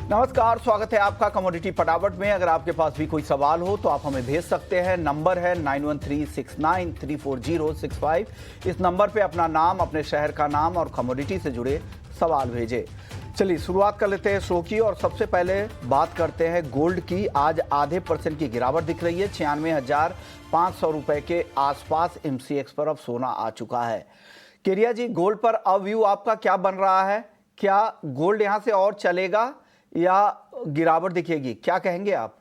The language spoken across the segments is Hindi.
नमस्कार, स्वागत है आपका कमोडिटी फटाफट में। अगर आपके पास भी कोई सवाल हो तो आप हमें भेज सकते हैं। नंबर है 9136934065। इस नंबर पे अपना नाम, अपने शहर का नाम और कमोडिटी से जुड़े सवाल भेजें। चलिए शुरुआत कर लेते हैं शो की और सबसे पहले बात करते हैं गोल्ड की। आज आधे % की गिरावट दिख रही है। 96,500 रुपए के आसपास MCX पर अब सोना आ चुका है। केरिया जी, गोल्ड पर अब व्यू आपका क्या बन रहा है? क्या गोल्ड यहां से और चलेगा या गिरावट दिखेगी? क्या कहेंगे आप?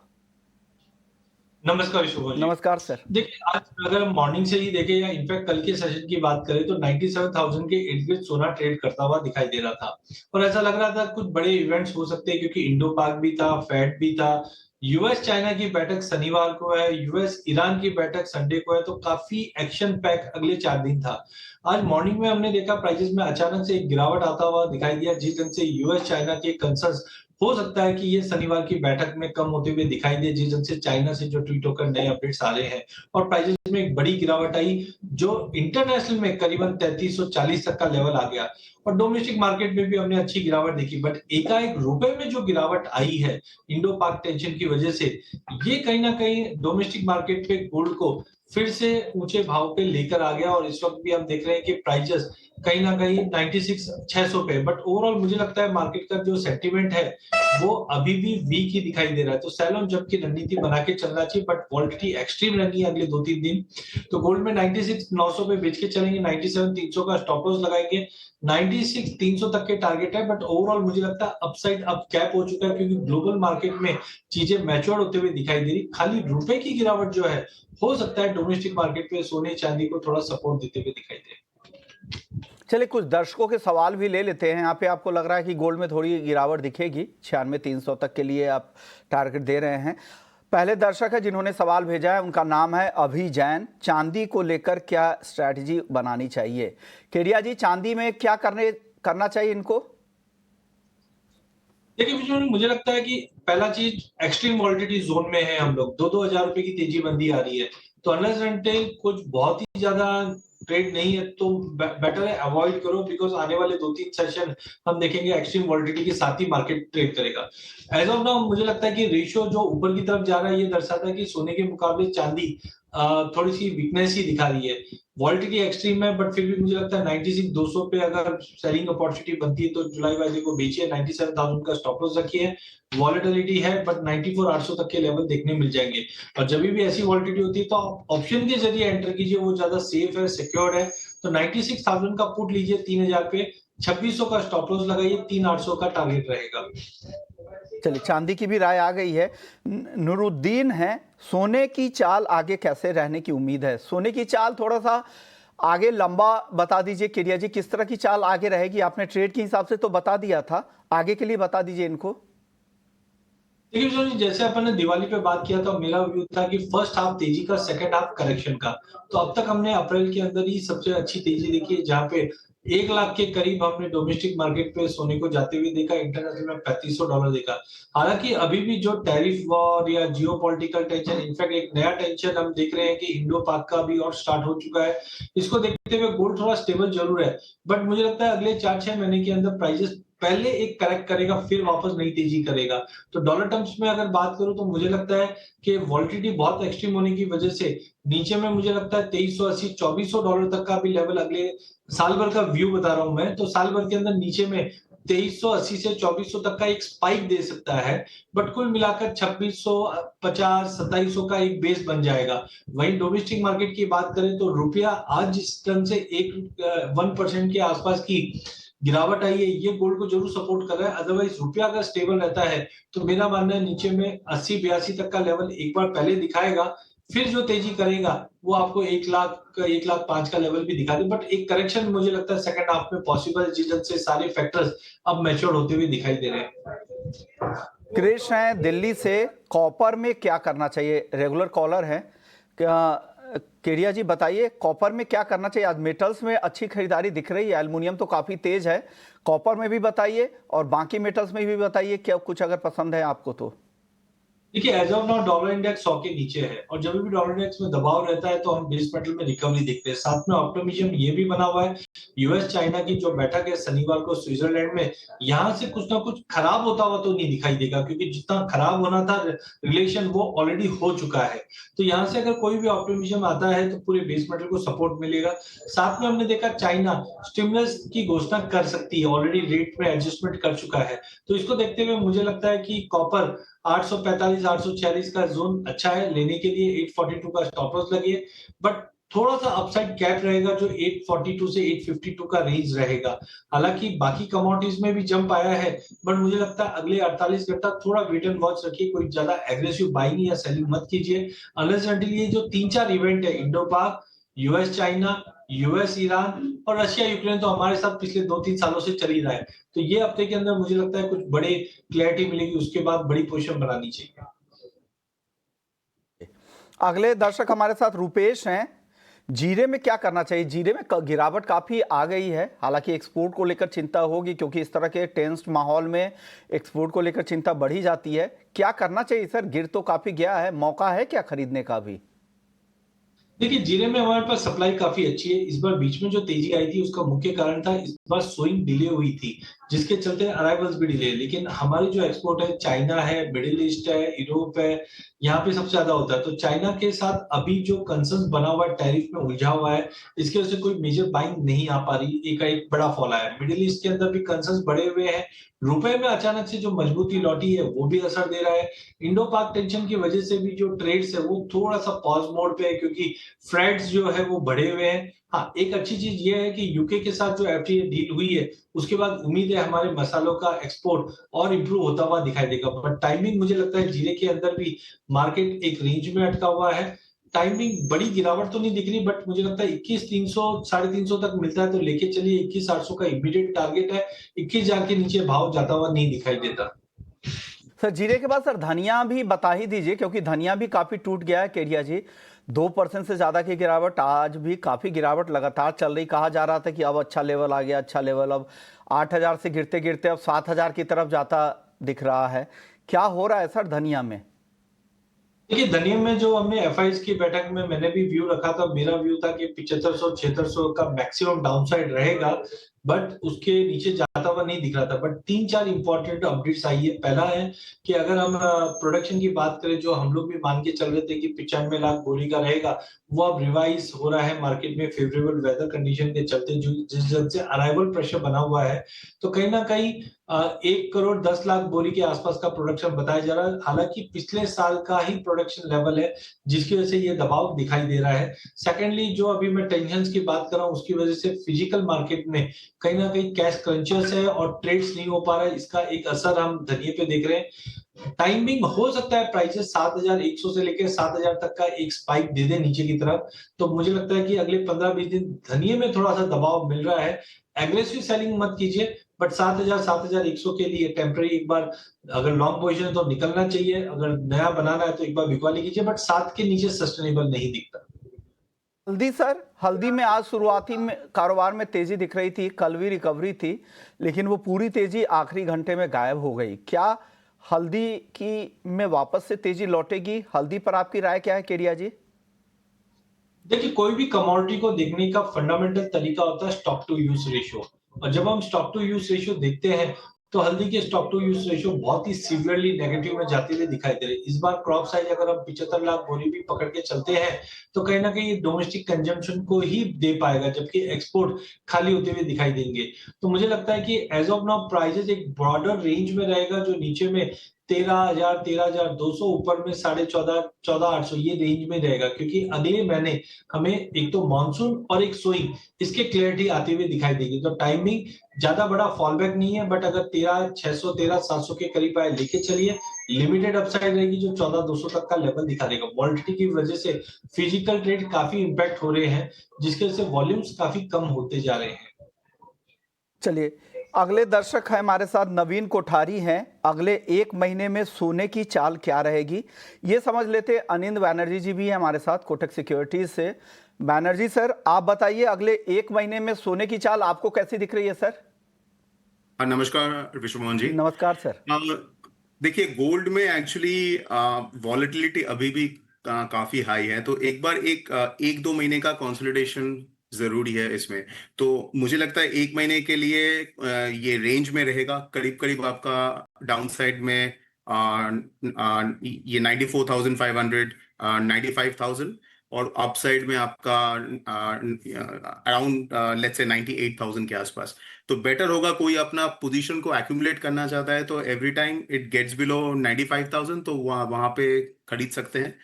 नमस्कार शुभ जी। नमस्कार सर। देखिए, आज अगर हम मॉर्निंग से ही देखें या इनफैक्ट कल के सेशन की बात करें तो 97,000 के इर्द-गिर्द सोना ट्रेड करता हुआ दिखाई दे रहा था और ऐसा लग रहा था कुछ बड़े इवेंट्स हो सकते हैं क्योंकि इंडो पाक भी था, फेड भी था, यूएस चाइना की बैठक शनिवार को है, यूएस ईरान की बैठक संडे को है, तो काफी एक्शन पैक अगले 4 दिन था। आज मॉर्निंग में हमने देखा प्राइसेस में अचानक से एक गिरावट आता हुआ दिखाई दिया, जिस ढंग से यूएस चाइना के कंसर्न्स हो सकता है कि ये शनिवार की बैठक में कम होते हुए दिखाई दे, जिस ढंग से चाइना से जो ट्वीट होकर नए अपडेट्स आ रहे हैं और प्राइसेस में एक बड़ी गिरावट आई जो इंटरनेशनल में करीबन 3340 तक का लेवल आ गया और डोमेस्टिक मार्केट में भी हमने अच्छी गिरावट देखी। बट एकाएक रुपए में जो गिरावट आई है इंडो पाक टेंशन की वजह से, ये कहीं ना कहीं डोमेस्टिक मार्केट पे गोल्ड को फिर से ऊंचे भाव पे लेकर आ गया और इस वक्त भी हम देख रहे हैं कि प्राइसेस कहीं ना कहीं 96,600 पे। बट ओवरऑल मुझे लगता है मार्केट का जो सेंटीमेंट है वो अभी भी वीक ही दिखाई दे रहा है, तो सेल ऑन जंप की रणनीति बना के चलना चाहिए। बट वॉलेटिलिटी एक्सट्रीम रहनी है अगले 2-3 दिन, तो गोल्ड में 96,900 पे बेच के चलेंगे, 97,300 का स्टॉप लॉस लगाएंगे, 96,300 तक के टारगेट है। बट ओवरऑल मुझे लगता है अपसाइड अब कैप हो चुका है क्योंकि ग्लोबल मार्केट में चीजें मैच्योर होते हुए दिखाई दे रही। खाली रुपए की गिरावट जो है हो सकता है डोमेस्टिक मार्केट में सोने चांदी को थोड़ा सपोर्ट देते हुए दिखाई दे। चलिए कुछ दर्शकों के सवाल भी ले लेते हैं। यहाँ पे आपको लग रहा है कि गोल्ड में थोड़ी गिरावट दिखेगी, 96,300 तक के लिए आप टारगेट दे रहे हैं। पहले दर्शक है जिन्होंने सवाल भेजा है, उनका नाम है अभी जैन। चांदी को लेकर क्या स्ट्रैटेजी बनानी चाहिए? केरिया जी, चांदी में क्या करना चाहिए इनको? देखिए विष्णु, मुझे लगता है कि पहला चीज एक्सट्रीम वॉलिटिलिटी जोन में है हम लोग, 2-2 हजार रुपए की तेजी बंदी आ रही है, तो अनलेस अनटिल कुछ बहुत ही ज्यादा ट्रेड नहीं है तो बेटर है अवॉइड करो, बिकॉज आने वाले 2-3 सेशन हम देखेंगे एक्सट्रीम वॉलिटिलिटी के साथ ही मार्केट ट्रेड करेगा। एज ऑफ नाउ मुझे लगता है कि रेशियो जो ऊपर की तरफ जा रहा है ये दर्शाता है कि सोने के मुकाबले चांदी थोड़ी सी वीकनेस ही दिखा रही है। वॉलिटिलिटी एक्सट्रीम है बट फिर भी मुझे लगता है 96,200 पे अगर सेलिंग अपॉर्चुनिटी बनती है तो जुलाई वाले को बेचिए, 97,000 का स्टॉप लॉस रखिए। वॉलेटिलिटी है बट 94,800 तक के लेवल देखने मिल जाएंगे और जब भी ऐसी वॉलिटिलिटी होती है तो आप ऑप्शन के जरिए एंटर कीजिए, वो ज्यादा सेफ है, सिक्योर्ड है। तो 96,000 का पुट लीजिए 3,000 पे, 2600 का स्टॉप लॉस लगाइए, 3,800 का टारगेट रहेगा। चलिए, चांदी की भी राय आ गई है। नूरुद्दीन है, सोने की चाल आगे कैसे रहने की उम्मीद है? सोने की चाल थोड़ा सा आगे लंबा बता दीजिए केरिया जी, किस तरह की चाल आगे रहेगी? आपने ट्रेड के हिसाब से तो बता दिया था, आगे के लिए बता दीजिए इनको। देखिए जैसे अपन ने दिवाली पे बात किया था, मेरा व्यू था कि फर्स्ट हाफ तेजी का, सेकंड हाफ करेक्शन का। तो अब तक हमने अप्रैल के अंदर ही सबसे अच्छी तेजी देखी है जहां पे 1 लाख के करीब हमने डोमेस्टिक मार्केट पे सोने को जाते हुए देखा, इंटरनेशनल में $3500 देखा। हालांकि अभी भी जो टैरिफ वॉर या जियो पॉलिटिकल टेंशन, इनफैक्ट एक नया टेंशन हम देख रहे हैं कि इंडो पाक का भी और स्टार्ट हो चुका है, इसको देखते हुए गोल्ड थोड़ा स्टेबल जरूर है। बट मुझे लगता है अगले 4-6 महीने के अंदर प्राइसेस पहले एक करेक्ट करेगा फिर वापस नई तेजी करेगा। तो डॉलर टर्म्स में अगर बात करूं तो मुझे लगता है कि वॉलिटिलिटी बहुत एक्सट्रीम होने की वजह से नीचे में मुझे लगता है $2380-2400 तक का भी लेवल अगले साल भर का व्यू बता रहा हूं मैं, तो साल भर के अंदर नीचे में 2380 से 2400 तक का एक स्पाइक दे सकता है। बट कुल मिलाकर 2650 2700 का एक बेस बन जाएगा। वहीं डोमेस्टिक मार्केट की बात करें तो रुपया आज जिस तरह से 1% के आसपास की गिरावट आई है, ये गोल्ड को जरूर सपोर्ट कर रहा है। अदरवाइज रुपया अगर स्टेबल रहता है तो मेरा मानना है नीचे में 80-82 तक का लेवल एक बार पहले दिखाएगा, फिर जो तेजी करेगा वो आपको 1,05,000 का लेवल भी दिखा दे। बट एक करेक्शन मुझे लगता है सेकंड हाफ में पॉसिबल, जिस से सारे फैक्टर्स अब मैच्योर होते हुए दिखाई दे रहे हैं। क्रिश हैं दिल्ली से, कॉपर में क्या करना चाहिए? रेगुलर कॉलर है क्या? केरिया जी बताइए, कॉपर में क्या करना चाहिए? आज मेटल्स में अच्छी खरीदारी दिख रही है, एल्युमिनियम तो काफी तेज है। कॉपर में भी बताइए और बाकी मेटल्स में भी बताइए, क्या कुछ अगर पसंद है आपको तो। देखिए as of now dollar index 100 के नीचे है और जब भी डॉलर इंडेक्स में दबाव रहता है तो हम बेस मेटल में रिकवरी देखते हैं। साथ में ऑप्टिमिज्म ये भी बना हुआ है यूएस चाइना की जो बैठक है शनिवार को स्विट्जरलैंड में, यहाँ से कुछ ना कुछ खराब होता हुआ तो नहीं दिखाई देगा क्योंकि जितना खराब होना था रिलेशन वो ऑलरेडी हो चुका है। तो यहाँ से अगर कोई भी ऑप्टिमिज्म आता है तो पूरे बेस मेटल को सपोर्ट मिलेगा। साथ में हमने देखा चाइना स्टिमुलस की घोषणा कर सकती है, ऑलरेडी रेट में एडजस्टमेंट कर चुका है। तो इसको देखते हुए मुझे लगता है कि कॉपर 845 846 का जोन अच्छा है लेने के लिए, 842 का स्टॉप लॉस लगी है, बट थोड़ा सा अपसाइड गैप रहेगा जो 842 से 852 का रेंज रहेगा। हालांकि बाकी कमोडिटीज में भी जंप आया है, बट मुझे लगता है अगले 48 घंटा थोड़ा वेट एंड वॉच रखिए, कोई ज्यादा एग्रेसिव बाइंग या सेलिंग मत कीजिए अनलेस अनटिल ये जो 3-4 इवेंट है इंडो पाक, यूएस चाइना, यूएस ईरान और रशिया यूक्रेन तो हमारे साथ पिछले 2-3 सालों से चल ही रहा है। तो ये हफ्ते के अंदर मुझे लगता है कुछ बड़े क्लैरिटी मिलेगी, उसके बाद बड़ी पोजीशन बनानी चाहिए। अगले दर्शक हमारे साथ रुपेश हैं। जीरे में क्या करना चाहिए? जीरे में गिरावट काफी आ गई है, हालांकि एक्सपोर्ट को लेकर चिंता होगी क्योंकि इस तरह के टेंस्ड माहौल में एक्सपोर्ट को लेकर चिंता बढ़ी जाती है। क्या करना चाहिए सर? गिर तो काफी गया है, मौका है क्या खरीदने का भी? देखिए जीरे में हमारे पास सप्लाई काफी अच्छी है। इस बार बीच में जो तेजी आई थी उसका मुख्य कारण था इस बार सोइंग डिले हुई थी जिसके चलते अराइवल्स भी डिले। लेकिन हमारी जो एक्सपोर्ट है चाइना है, मिडिल ईस्ट है, यूरोप है, यहाँ पे सबसे ज्यादा होता है। तो चाइना के साथ अभी जो कंसर्न बना हुआ है, टैरिफ में उलझा हुआ है, इसकी वजह से कोई मेजर बाइंग नहीं आ पा रही, एक बड़ा फॉल आया है। मिडिल ईस्ट के अंदर भी कंसर्न बढ़े हुए हैं, रुपए में अचानक से जो मजबूती लौटी है वो भी असर दे रहा है। इंडो पाक टेंशन की वजह से भी जो ट्रेड्स है वो थोड़ा सा पॉज मोड पे है क्योंकि फ्रेड्स जो है वो बढ़े हुए हैं। हाँ, एक अच्छी चीज ये है कि यूके के साथ जो एफटीए डील हुई है उसके बाद उम्मीद है हमारे मसालों का एक्सपोर्ट और इंप्रूव होता हुआ दिखाई देगा। बट टाइमिंग मुझे लगता है जीरे के अंदर भी मार्केट एक रेंज में अटका हुआ है। टाइमिंग बड़ी गिरावट तो नहीं दिख रही, बट मुझे लगता है 21,300 350 तक मिलता है तो लेके चलिए। 21,800 का इमीडिएट टारगेट है। 21 के नीचे भाव जाता हुआ नहीं दिखाई देता। सर जीरे के बाद सर धनिया भी बता ही दीजिए क्योंकि धनिया भी काफी टूट गया है केडिया जी। 2% से ज्यादा की गिरावट, आज भी काफी गिरावट लगातार चल रही। कहा जा रहा था कि अब अच्छा लेवल आ गया, अच्छा लेवल, अब 8,000 से गिरते गिरते अब 7,000 की तरफ जाता दिख रहा है। क्या हो रहा है सर धनिया में? देखिए धनिया में जो हमने एफआईज की बैठक में मैंने भी व्यू रखा था, मेरा व्यू था कि 7500 7600 का मैक्सिमम डाउनसाइड रहेगा, बट उसके नीचे जाता हुआ नहीं दिख रहा था। बट 3-4 इंपॉर्टेंट अपडेट्स आई है। पहला है कि अगर हम प्रोडक्शन की बात करें, जो हम लोग भी मान के चल रहे थे कि 95 लाख बोरी का रहेगा, वो अब रिवाइज हो रहा है मार्केट में फेवरेबल वेदर कंडीशन के चलते, जो जिस जगह से अराइवल प्रेशर बना हुआ है। तो कहीं ना कहीं 1,10,00,000 बोरी के आसपास का प्रोडक्शन बताया जा रहा है। हालांकि पिछले साल का ही प्रोडक्शन लेवल है जिसकी वजह से ये दबाव दिखाई दे रहा है। सेकेंडली जो अभी मैं टेंशन की बात कर रहा हूँ उसकी वजह से फिजिकल मार्केट में कहीं ना कहीं कैश क्रंचर्स है और ट्रेड्स नहीं हो पा रहा है, इसका एक असर हम धनिये पे देख रहे हैं। टाइमिंग हो सकता है प्राइसेस 7,100 से लेकर 7,000 तक का एक स्पाइक दे दे नीचे की तरफ। तो मुझे लगता है कि अगले 15-20 दिन धनिये में थोड़ा सा दबाव मिल रहा है। एग्रेसिव सेलिंग मत कीजिए, बट 7,000 7,100 के लिए टेम्पररी एक बार अगर लॉन्ग पोजीशन है तो निकलना चाहिए, अगर नया बनाना है तो एक बार बिकवाली कीजिए, बट 7 के नीचे सस्टेनेबल नहीं दिखता। हल्दी सर, हल्दी में आज शुरुआती में कारोबार में तेजी दिख रही थी, कल भी रिकवरी थी, लेकिन वो पूरी तेजी आखिरी घंटे में गायब हो गई। क्या हल्दी की में वापस से तेजी लौटेगी? हल्दी पर आपकी राय क्या है केडिया जी? देखिए कोई भी कमोडिटी को देखने का फंडामेंटल तरीका होता है स्टॉक टू यूज रेशियो, और जब हम स्टॉक टू यूज रेशियो देखते हैं तो हल्दी के स्टॉक टू यूज रेशियो बहुत ही सीवियरली नेगेटिव में जाते हुए दिखाई दे रहे हैं। इस बार क्रॉप साइज अगर हम 75 लाख बोरी भी पकड़ के चलते हैं तो कहीं ना कहीं डोमेस्टिक कंजम्पशन को ही दे पाएगा, जबकि एक्सपोर्ट खाली होते हुए दिखाई देंगे। तो मुझे लगता है कि एज ऑफ नाउ प्राइसेस एक ब्रॉडर रेंज में रहेगा, जो नीचे में 13,000 13,200, ऊपर में 14,500 14,800 ये रेंज में रहेगा, क्योंकि अगले महीने हमें एक तो मानसून और एक सोइंग इसके क्लैरिटी आते हुए दिखाई देगी। तो टाइमिंग ज्यादा बड़ा फॉल बैक नहीं है, बट अगर 13,600 13,700 के करीब आए लेके चलिए। लिमिटेड अपसाइड रहेगी जो 14,200 तक का लेवल दिखा देगा। वॉलेटिलिटी की वजह से फिजिकल ट्रेड काफी इंपैक्ट हो रहे हैं, जिसकी वजह से वॉल्यूम्स काफी कम होते जा रहे हैं। चलिए, अगले दर्शक है हमारे साथ नवीन कोठारी हैं। अगले 1 महीने में सोने की चाल क्या रहेगी, ये समझ लेते। अनिंद बैनर्जी जी भी है हमारे साथ कोटक सिक्योरिटीज से। बैनर्जी सर, आप बताइए अगले 1 महीने में सोने की चाल आपको कैसी दिख रही है सर? नमस्कार विश्वमोहन जी। नमस्कार सर। देखिए, गोल्ड में एक्चुअली वॉलेटिलिटी अभी भी काफी हाई है, तो एक बार एक दो महीने का कंसोलिडेशन जरूरी है इसमें। तो मुझे लगता है एक महीने के लिए ये रेंज में रहेगा, करीब करीब आपका डाउन साइड में ये 94,500, 95,000, और अपसाइड में आपका अराउंड लेट्स से 98,000 के आसपास। तो बेटर होगा, कोई अपना पोजीशन को एक्यूमुलेट करना चाहता है तो every time it gets below 95,000 तो वहाँ पे खरीद सकते हैं,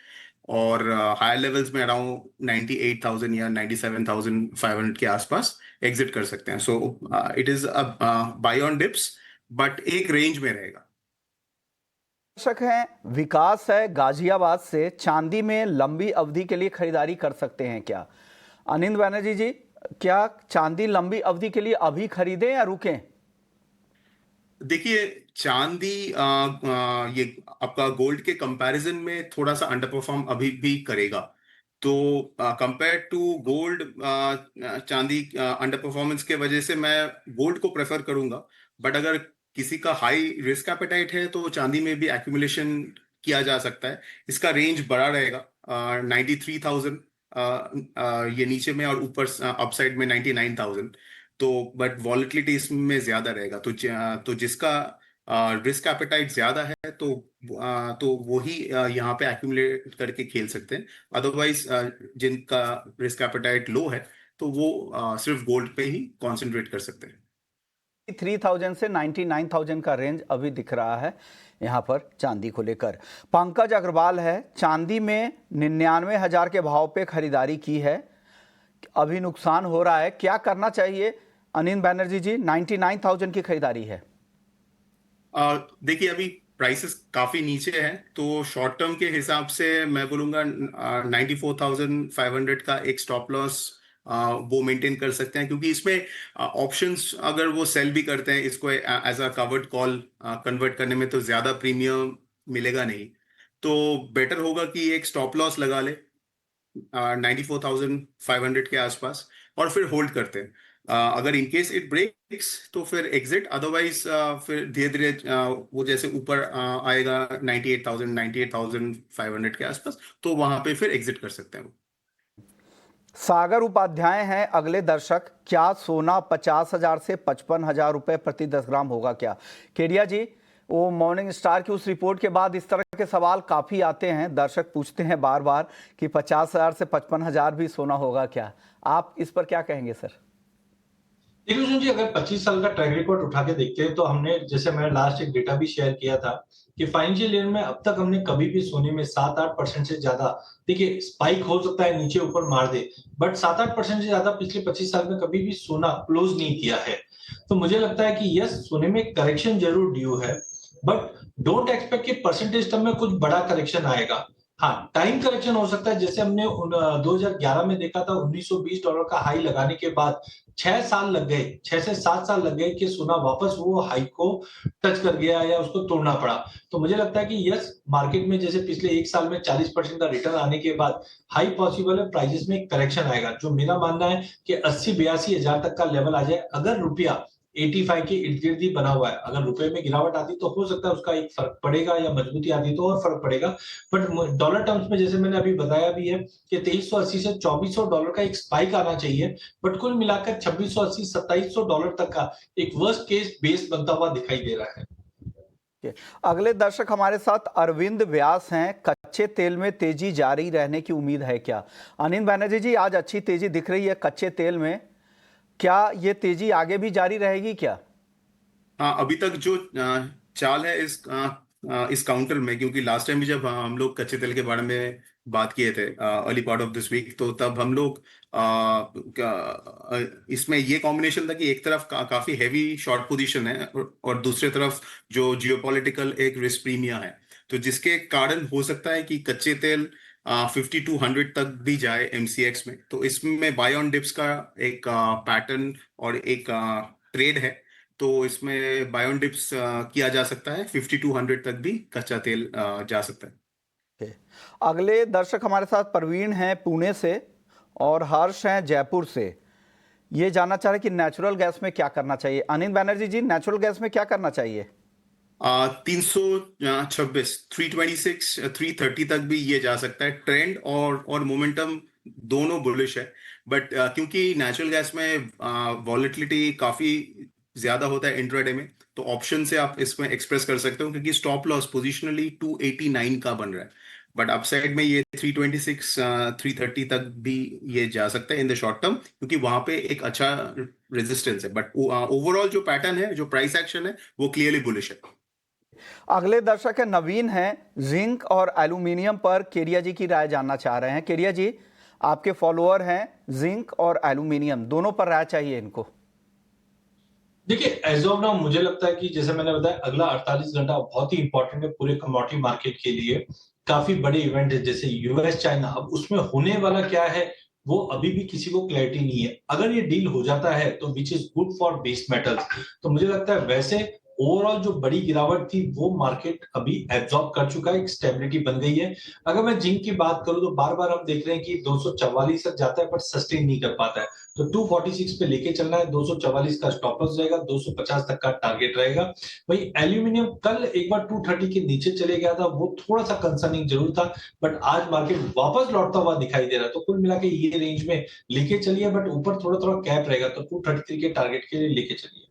और हायर लेवल्स में अराउंड 98,000 या 97,500 के आसपास एग्जिट कर सकते हैं। So it is by on dips, but एक रेंज में रहेगा। दर्शक हैं विकास है गाजियाबाद से, चांदी में लंबी अवधि के लिए खरीदारी कर सकते हैं क्या? अनिंद बनर्जी जी, क्या चांदी लंबी अवधि के लिए अभी खरीदें या रुकें? देखिए, चांदी ये आपका गोल्ड के कंपैरिजन में थोड़ा सा अंडर परफॉर्म अभी भी करेगा। तो कंपेयर टू गोल्ड, चांदी अंडर परफॉर्मेंस के वजह से मैं गोल्ड को प्रेफर करूंगा। बट अगर किसी का हाई रिस्क एपेटाइट है तो चांदी में भी एक्यूमुलेशन किया जा सकता है। इसका रेंज बड़ा रहेगा, 93,000 ये नीचे में, और ऊपर अपसाइड में 99,000। तो बट वॉलेटिलिटी इसमें ज्यादा रहेगा, तो जिसका रिस्क एपेटाइट ज्यादा है तो वही यहाँ पे एक्यूमुलेट करके खेल सकते हैं। अदरवाइज जिनका रिस्क एपेटाइट लो है तो वो सिर्फ गोल्ड पे ही कॉन्सेंट्रेट कर सकते हैं। 3,000 से 99,000 का रेंज अभी दिख रहा है यहाँ पर चांदी को लेकर। पंकज अग्रवाल है, चांदी में 99,000 के भाव पे खरीदारी की है, अभी नुकसान हो रहा है, क्या करना चाहिए? अनिंद बनर्जी जी, 99,000 की खरीदारी है। देखिए, अभी प्राइसेस काफी नीचे हैं, तो शॉर्ट टर्म के हिसाब से मैं बोलूंगा 94,500 का एक स्टॉप लॉस वो मेंटेन कर सकते हैं, क्योंकि इसमें ऑप्शंस अगर वो सेल भी करते हैं इसको as a covered call convert करने में, तो ज्यादा प्रीमियम मिलेगा नहीं। तो बेटर होगा कि एक स्टॉप लॉस लगा ले 94,500 के आसपास, और फिर होल्ड करते हैं। अगर इन केस इट ब्रेक्स तो फिर एग्जिट, अदरवाइज फिर धीरे धीरे वो जैसे ऊपर आएगा 98,000, 98,500 के आसपास, तो वहां पे फिर एग्जिट कर सकते हैं। सागर उपाध्याय हैं अगले दर्शक, क्या सोना 50,000 से 55,000 रुपए प्रति 10 ग्राम होगा क्या? केडिया जी, वो मॉर्निंग स्टार की उस रिपोर्ट के बाद इस तरह के सवाल काफी आते हैं, दर्शक पूछते हैं बार बार कि 50,000 से 55,000 भी सोना होगा क्या? आप इस पर क्या कहेंगे सर? देखिए जी, अगर 25 साल का ट्रैक रिकॉर्ड उठा के देखते हैं तो हमने, जैसे मैंने लास्ट एक डेटा भी शेयर किया था कि फाइनेंशियल ईयर में अब तक हमने कभी भी सोने में 7-8% से ज्यादा, देखिए स्पाइक हो सकता है नीचे ऊपर मार दे, बट 7-8% से ज्यादा पिछले 25 साल में कभी भी सोना क्लोज नहीं किया है। तो मुझे लगता है कि यस, सोने में करेक्शन जरूर ड्यू है, बट डोंट एक्सपेक्ट कि परसेंटेज टर्म में कुछ बड़ा करेक्शन आएगा। हाँ, टाइम करेक्शन हो सकता है, जैसे हमने 2011 में देखा था, $1920 का हाई लगाने के बाद 6 साल लग गए, 6 से 7 साल लग गए कि सोना वापस वो हाई को टच कर गया या उसको तोड़ना पड़ा। तो मुझे लगता है कि यस, मार्केट में जैसे पिछले एक साल में 40% का रिटर्न आने के बाद हाई पॉसिबल है, प्राइसेस में करेक्शन आएगा। जो मेरा मानना है कि 80-82 हजार तक का लेवल आ जाए, अगर रुपया 85 के इर्द गिर्द ही बना हुआ है। अगर रुपए में गिरावट आती तो हो सकता है उसका एक फर्क पड़ेगा, या मजबूती आती तो और फर्क पड़ेगा, बट डॉलर टर्म्स में जैसे मैंने अभी बताया भी है कि 2380 से $2400 का एक स्पाइक आना चाहिए, बट कुल मिलाकर $2680-2700 तक का एक वर्स्ट केस बेस बनता हुआ दिखाई दे रहा है। अगले दर्शक हमारे साथ अरविंद व्यास हैं, कच्चे तेल में तेजी जारी रहने की उम्मीद है क्या? अनिल बनर्जी जी, आज अच्छी तेजी दिख रही है कच्चे तेल में, क्या ये तेजी आगे भी जारी रहेगी क्या? हाँ, अभी तक जो चाल है इस काउंटर में, क्योंकि लास्ट टाइम भी जब हम लोग कच्चे तेल के बारे में बात किए थे early part of this week, तो तब हम लोग इसमें ये कॉम्बिनेशन था कि एक तरफ काफी हैवी शॉर्ट पोजीशन है, और दूसरी तरफ जो जियोपॉलिटिकल एक रिस्क प्रीमिया है, तो जिसके कारण हो सकता है कि कच्चे तेल 5200 तक भी जाए MCX में। तो इसमें बाय ऑन डिप्स का एक पैटर्न और एक ट्रेड है, तो इसमें बाय ऑन डिप्स किया जा सकता है, 5200 तक भी कच्चा तेल जा सकता है। अगले दर्शक हमारे साथ प्रवीण हैं पुणे से, और हर्ष हैं जयपुर से। ये जानना चाह रहे कि नेचुरल गैस में क्या करना चाहिए? अनिल बनर्जी जी, नेचुरल गैस में क्या करना चाहिए? 326, 326, 330 तक भी ये जा सकता है। ट्रेंड और मोमेंटम दोनों बुलिश है, बट क्योंकि नेचुरल गैस में वॉलेटिलिटी काफी ज्यादा होता है इंट्राडे में, तो ऑप्शन से आप इसमें एक्सप्रेस कर सकते हो, क्योंकि स्टॉप लॉस पोजिशनली 289 का बन रहा है, बट अपसाइड में ये 326, 330 तक भी ये जा सकता है इन द शॉर्ट टर्म, क्योंकि वहां पे एक अच्छा रेजिस्टेंस है। बट ओवरऑल जो पैटर्न है, जो प्राइस एक्शन है, वो क्लियरली बुलिश है। अगले दर्शक है नवीन हैं, जिंक और एल्यूमिनियम पर केरिया जी की राय जानना चाह रहे हैं। केरिया जी, आपके फॉलोअर हैं, जिंक और एल्यूमिनियम दोनों पर राय चाहिए इनको। देखिए, एज ऑफ नाउ मुझे लगता है कि जैसे मैंने बताया, अगला 48 घंटा बहुत ही इंपॉर्टेंट है पूरे कमोडिटी मार्केट के लिए। काफी बड़े इवेंट है जैसे यूएस चाइना, अब उसमें होने वाला क्या है वो अभी भी किसी को क्लैरिटी नहीं है। अगर ये डील हो जाता है तो which is good for base metals, तो मुझे लगता है वैसे ओवरऑल जो बड़ी गिरावट थी वो मार्केट अभी एब्जॉर्ब कर चुका है, एक स्टेबिलिटी बन गई है। अगर मैं जिंक की बात करूं तो बार बार हम देख रहे हैं कि 244 तक जाता है पर सस्टेन नहीं कर पाता है, तो 246 पे लेके चलना है। 244 का स्टॉप लॉस रहेगा, 250 तक का टारगेट रहेगा। वही एल्यूमिनियम कल एक बार 230 के नीचे चले गया था, वो थोड़ा सा कंसर्निंग जरूर था, बट आज मार्केट वापस लौटता हुआ दिखाई दे रहा है। तो कुल मिला के ये रेंज में लेके चलिए, बट ऊपर थोड़ा थोड़ा कैप रहेगा, तो 233 के टारगेट के लिए लेके चलिए।